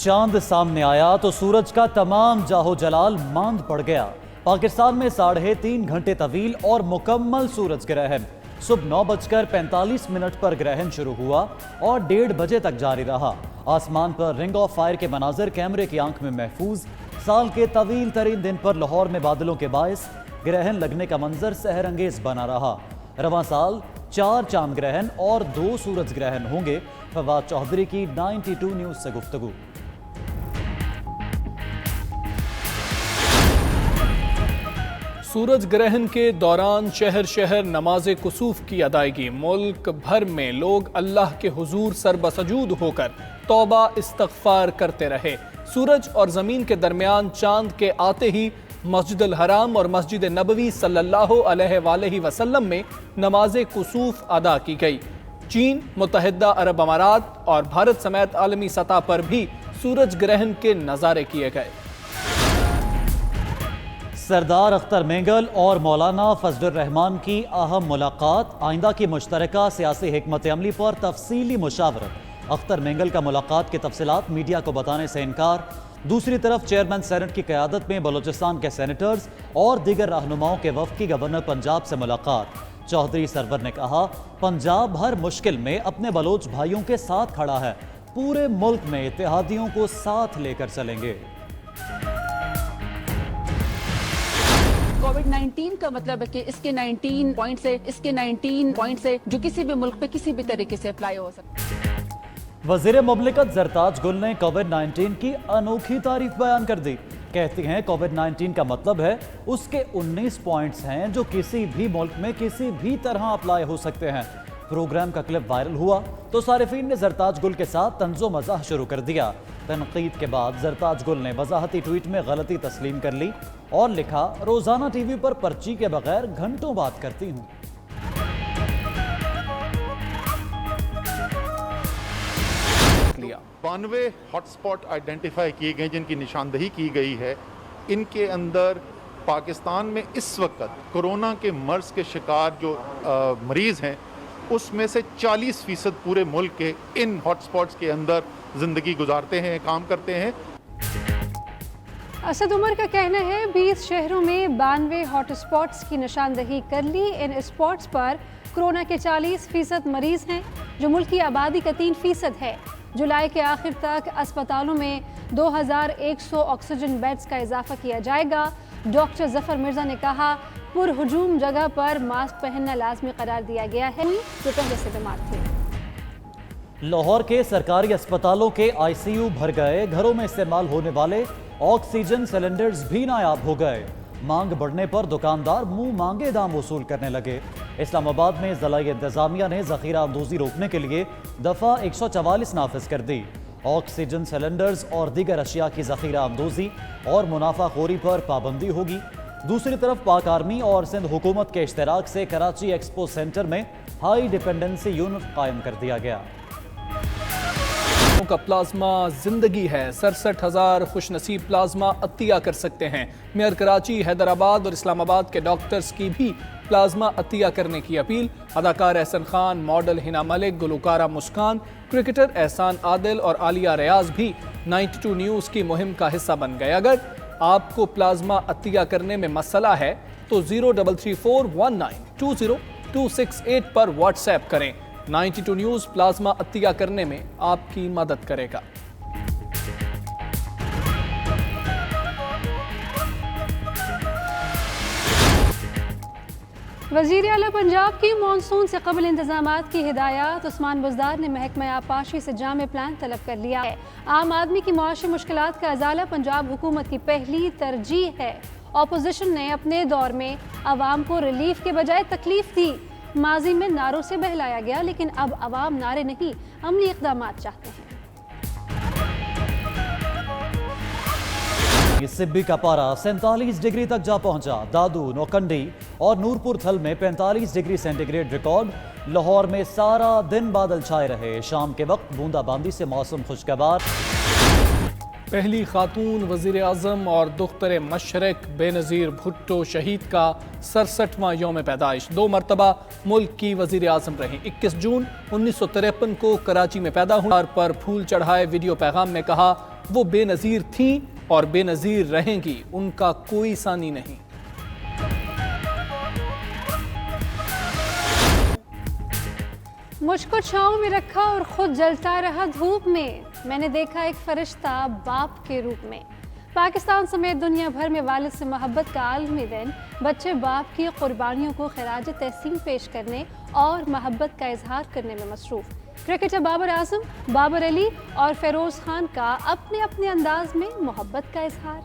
چاند سامنے آیا تو سورج کا تمام جاہو جلال ماند پڑ گیا۔ پاکستان میں 3.5 گھنٹے طویل اور مکمل سورج گرہن۔ صبح 9:45 پر گرہن شروع ہوا اور 1:30 بجے تک جاری رہا۔ آسمان پر رنگ آف فائر کے مناظر کیمرے کی آنکھ میں محفوظ۔ سال کے طویل ترین دن پر لاہور میں بادلوں کے باعث گرہن لگنے کا منظر سحر انگیز بنا رہا۔ رواں سال 4 چاند گرہن اور 2 سورج گرہن ہوں گے۔ فواد چوہدری کی 92 نیوز سے گفتگو۔ سورج گرہن کے دوران شہر شہر نماز کسوف کی ادائیگی۔ ملک بھر میں لوگ اللہ کے حضور سر بسجود ہو کر توبہ استغفار کرتے رہے۔ سورج اور زمین کے درمیان چاند کے آتے ہی مسجد الحرام اور مسجد نبوی صلی اللہ علیہ وآلہ وسلم میں نماز کسوف ادا کی گئی۔ چین، متحدہ عرب امارات اور بھارت سمیت عالمی سطح پر بھی سورج گرہن کے نظارے کیے گئے۔ سردار اختر مینگل اور مولانا فضل الرحمان کی اہم ملاقات۔ آئندہ کی مشترکہ سیاسی حکمت عملی پر تفصیلی مشاورت۔ اختر مینگل کا ملاقات کی تفصیلات میڈیا کو بتانے سے انکار۔ دوسری طرف چیئرمین سینٹ کی قیادت میں بلوچستان کے سینیٹرز اور دیگر رہنماؤں کے وفد کی گورنر پنجاب سے ملاقات۔ چوہدری سرور نے کہا، پنجاب ہر مشکل میں اپنے بلوچ بھائیوں کے ساتھ کھڑا ہے۔ پورے ملک میں اتحادیوں کو ساتھ لے کر چلیں گے۔ کووڈ-19 کا مطلب ہے کہ اس کے 19 پوائنٹ سے جو کسی بھی ملک پہ کسی بھی طریقے سے اپلائی ہو سکتا ہے۔ وزیر مملکت زرتاج گل نے کووڈ-19 کی انوکھی تعریف بیان کر دی۔ کہتی ہیں کووڈ-19 کا مطلب ہے اس کے 19 پوائنٹس ہیں جو کسی بھی ملک میں کسی بھی طرح اپلائی ہو سکتے ہیں۔ پروگرام کا کلپ وائرل ہوا تو صارفین نے زرتاج گل کے ساتھ طنز و مزاح شروع کر دیا۔ تنقید کے بعد زرتاج گل نے وضاحتی ٹویٹ میں غلطی تسلیم کر لی اور لکھا، روزانہ ٹی وی پر پرچی کے بغیر گھنٹوں بات کرتی ہوں۔ 92 ہاٹ سپاٹ آئیڈینٹیفائی کیے گئے جن کی نشاندہی کی گئی ہے۔ ان کے اندر پاکستان میں اس وقت کرونا کے مرض کے شکار جو مریض ہیں اس میں سے 40% پورے ملک کے ان ہاٹ سپاٹس کے اندر زندگی گزارتے ہیں، کام کرتے ہیں۔ اسد عمر کا کہنا ہے 20 شہروں میں 92 ہاٹ سپاٹس کی نشاندہی کر لی۔ ان اسپاٹس پر کورونا کے 40% مریض ہیں جو ملک کی آبادی کا 3% ہے۔ جولائی کے آخر تک اسپتالوں میں 2100 آکسیجن بیڈز کا اضافہ کیا جائے گا۔ ڈاکٹر ظفر مرزا نے کہا، پر ہجوم جگہ پر ماسک پہننا لازمی قرار دیا گیا ہے جو پہلے سے بیمار تھے۔ لاہور کے سرکاری اسپتالوں کے آئی سی یو بھر گئے۔ گھروں میں استعمال ہونے والے آکسیجن سلنڈرز بھی نایاب ہو گئے۔ مانگ بڑھنے پر دکاندار منہ مانگے دام وصول کرنے لگے۔ اسلام آباد میں ضلعی انتظامیہ نے ذخیرہ اندوزی روکنے کے لیے دفعہ 144 نافذ کر دی۔ آکسیجن سلنڈرز اور دیگر اشیاء کی ذخیرہ اندوزی اور منافع خوری پر پابندی ہوگی۔ دوسری طرف پاک آرمی اور سندھ حکومت کے اشتراک سے کراچی ایکسپو سینٹر میں ہائی ڈیپینڈنسی یونٹ قائم کر دیا گیا۔ کا پلازما زندگی ہے۔ 67,000 خوش نصیب پلازما عطیہ کر سکتے ہیں۔ میئر کراچی، حیدرآباد اور اسلام آباد کے ڈاکٹرز کی بھی پلازما عطیہ کرنے کی اپیل۔ اداکار احسن خان، ماڈل ہنا ملک، گلوکارہ مسکان، کرکٹر احسان عادل اور عالیہ ریاض بھی 92 نیوز کی مہم کا حصہ بن گئے۔ اگر آپ کو پلازما عطیہ کرنے میں مسئلہ ہے تو 033419202268 پر واٹس ایپ کریں۔ 92 نیوز پلازما عطیہ کرنے میں آپ کی مدد کرے گا۔ وزیر اعلیٰ پنجاب کی مانسون سے قبل انتظامات کی ہدایات۔ عثمان بزدار نے محکمہ آبپاشی سے جامع پلان طلب کر لیا ہے۔ عام آدمی کی معاشی مشکلات کا ازالہ پنجاب حکومت کی پہلی ترجیح ہے۔ اپوزیشن نے اپنے دور میں عوام کو ریلیف کے بجائے تکلیف دی۔ ماضی میں نعروں سے بہلایا گیا، لیکن اب عوام نعرے نہیں، عملی اقدامات چاہتے ہیں۔ سبی کا پارا 47 ڈگری تک جا پہنچا۔ دادو، نوکنڈی اور نورپور تھل میں 45 degree centigrade record. Lahore میں سارا دن بادل چھائے رہے۔ شام کے وقت بوندا باندی سے موسم خوشگوار۔ پہلی خاتون وزیر اعظم اور دختر مشرق بے نظیر بھٹو شہید کا 67واں یوم پیدائش۔ 2 مرتبہ ملک کی وزیر اعظم رہیں۔ 21 جون 1953 کو کراچی میں پیدا ہونے پر پھول چڑھائے۔ ویڈیو پیغام میں کہا، وہ بے نظیر تھیں اور بے نظیر رہیں گی، ان کا کوئی ثانی نہیں۔ مجھ کو چھاؤں میں رکھا اور خود جلتا رہا دھوپ میں نے دیکھا ایک فرشتہ باپ کے روپ میں۔ پاکستان سمیت دنیا بھر میں والد سے محبت کا عالمی دن، بچے باپ کی قربانیوں کو خراج تحسین پیش کرنے اور محبت کا اظہار کرنے میں مصروف۔ کرکٹر بابر اعظم، بابر علی اور فیروز خان کا اپنے اپنے انداز میں محبت کا اظہار۔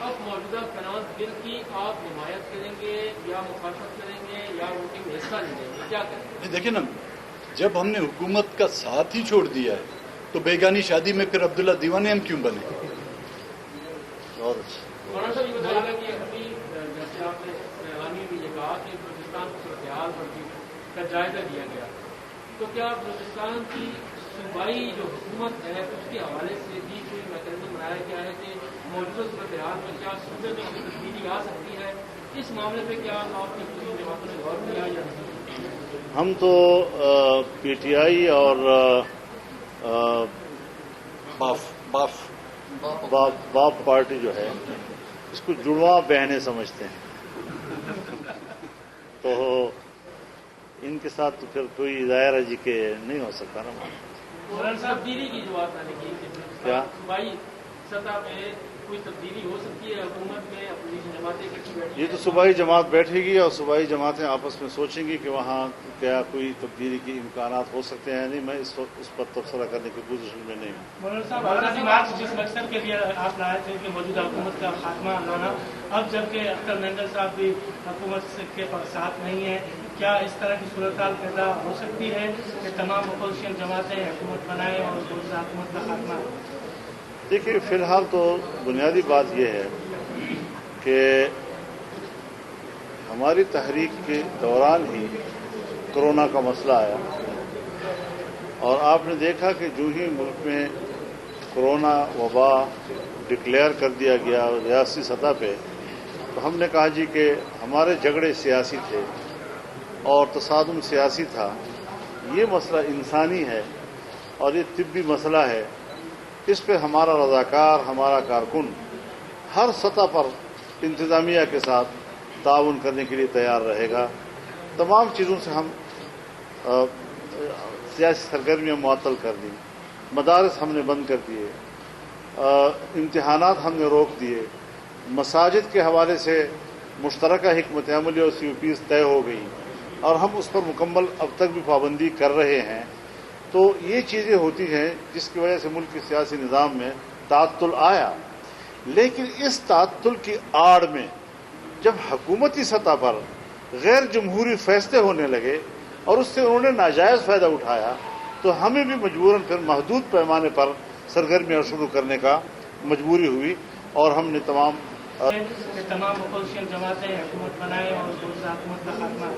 اب موجودہ فنانس بل کی آپ حمایت کریں گے یا مخالفت کریں گے یا ووٹنگ میں حصہ نہیں لیں گے، کیا کریں گے؟ دیکھیں نا، جب ہم نے حکومت کا ساتھ ہی چھوڑ دیا ہے تو بیگانی شادی میں پھر عبداللہ دیوانے ہم کیوں بنے؟ مولانا صاحب یہ بتائیے گا کہ ابھی جیسے آپ نے اعلامیے میں یہ کہا کہ بلوچستان کو صورتحال کا جائزہ لیا گیا، تو کیا بلوچستان کی صوبائی جو حکومت ہے اس کے حوالے سے بھی کوئی میکینزم بنایا گیا ہے کہ موجودہ صورتحال میں کیا صوبے میں کوئی تبدیلی آ سکتی ہے؟ اس معاملے پہ کیا آپ کی کسی جماعتوں نے غور کیا یا نہیں؟ ہم تو پی ٹی آئی اور باپ پارٹی جو ہے اس کو جڑواں بہنیں سمجھتے ہیں، تو ان کے ساتھ تو پھر کوئی ظاہر جی کے نہیں ہو سکتا نا۔ مولانا صاحب تبدیلی کی جو بات میں نے کی کیا صوبائی سطح پہ کوئی تبدیلی ہو سکتی ہے حکومت میں، اپوزیشن جماعتیں اکٹھی بیٹھی یہ تو صوبائی جماعت بیٹھے گی اور صوبائی جماعتیں آپس میں سوچیں گی کہ وہاں کیا کوئی تبدیلی کے امکانات ہو سکتے ہیں۔ نہیں، میں اس پر تبصرہ کرنے کی پوزیشن میں نہیں ہوں۔ مولانا صاحب آزادی مارچ جس مقصد کے لیے آپ لائے تھے کہ موجودہ حکومت کا خاتمہ لانا، اب جبکہ اختر مینگل صاحب بھی حکومت کے ساتھ نہیں ہیں، کیا اس طرح کی صورتحال پیدا ہو سکتی ہے کہ تمام اپوزیشن جماعتیں حکومت بنائیں اور موجودہ حکومت کا خاتمہ؟ دیکھیے، فی الحال تو بنیادی بات یہ ہے کہ ہماری تحریک کے دوران ہی کرونا کا مسئلہ آیا، اور آپ نے دیکھا کہ جو ہی ملک میں کرونا وبا ڈکلیئر کر دیا گیا ریاستی سطح پہ، تو ہم نے کہا جی کہ ہمارے جھگڑے سیاسی تھے اور تصادم سیاسی تھا، یہ مسئلہ انسانی ہے اور یہ طبی مسئلہ ہے، اس پہ ہمارا رضاکار، ہمارا کارکن ہر سطح پر انتظامیہ کے ساتھ تعاون کرنے کے لیے تیار رہے گا۔ تمام چیزوں سے ہم سیاسی سرگرمیاں معطل کر دیں، مدارس ہم نے بند کر دیے، امتحانات ہم نے روک دیے، مساجد کے حوالے سے مشترکہ حکمت عملی اور سی او پیز طے ہو گئی اور ہم اس پر مکمل اب تک بھی پابندی کر رہے ہیں۔ تو یہ چیزیں ہوتی ہیں جس کی وجہ سے ملک کے سیاسی نظام میں تعطل آیا، لیکن اس تعطل کی آڑ میں جب حکومتی سطح پر غیر جمہوری فیصلے ہونے لگے اور اس سے انہوں نے ناجائز فائدہ اٹھایا، تو ہمیں بھی مجبوراً پھر محدود پیمانے پر سرگرمیاں شروع کرنے کا مجبوری ہوئی، اور ہم نے تمام اپوزیشن جماعتیں حکومت بنائیں اور موجودہ حکومت کا خاتمہ۔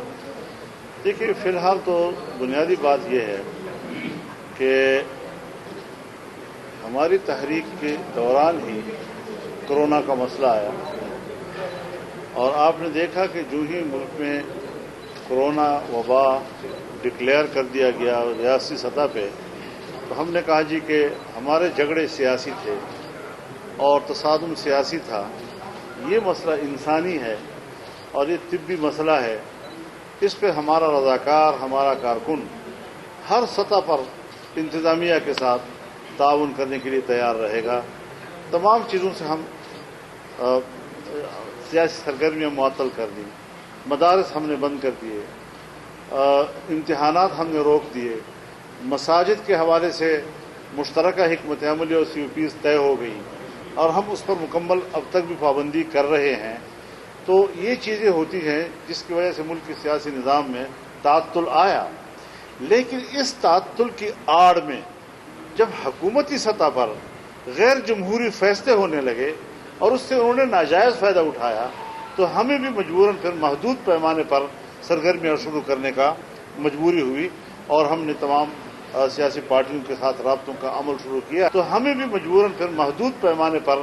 دیکھیے، فی الحال تو بنیادی بات یہ ہے کہ ہماری تحریک کے دوران ہی کرونا کا مسئلہ آیا، اور آپ نے دیکھا کہ جو ہی ملک میں کرونا وبا ڈکلیئر کر دیا گیا ریاستی سطح پہ، تو ہم نے کہا جی کہ ہمارے جھگڑے سیاسی تھے اور تصادم سیاسی تھا، یہ مسئلہ انسانی ہے اور یہ طبی مسئلہ ہے، اس پہ ہمارا رضاکار، ہمارا کارکن ہر سطح پر انتظامیہ کے ساتھ تعاون کرنے کے لیے تیار رہے گا۔ تمام چیزوں سے ہم سیاسی سرگرمیاں معطل کر دیں، مدارس ہم نے بند کر دیے، امتحانات ہم نے روک دیے، مساجد کے حوالے سے مشترکہ حکمت عملی اور سی او پیز طے ہو گئی اور ہم اس پر مکمل اب تک بھی پابندی کر رہے ہیں۔ تو یہ چیزیں ہوتی ہیں جس کی وجہ سے ملک کے سیاسی نظام میں تعطل آیا، لیکن اس تعطل کی آڑ میں جب حکومتی سطح پر غیر جمہوری فیصلے ہونے لگے اور اس سے انہوں نے ناجائز فائدہ اٹھایا، تو ہمیں بھی مجبوراً پھر محدود پیمانے پر سرگرمیاں شروع کرنے کا مجبوری ہوئی، اور ہم نے تمام سیاسی پارٹیوں کے ساتھ رابطوں کا عمل شروع کیا، تو ہمیں بھی مجبوراً پھر محدود پیمانے پر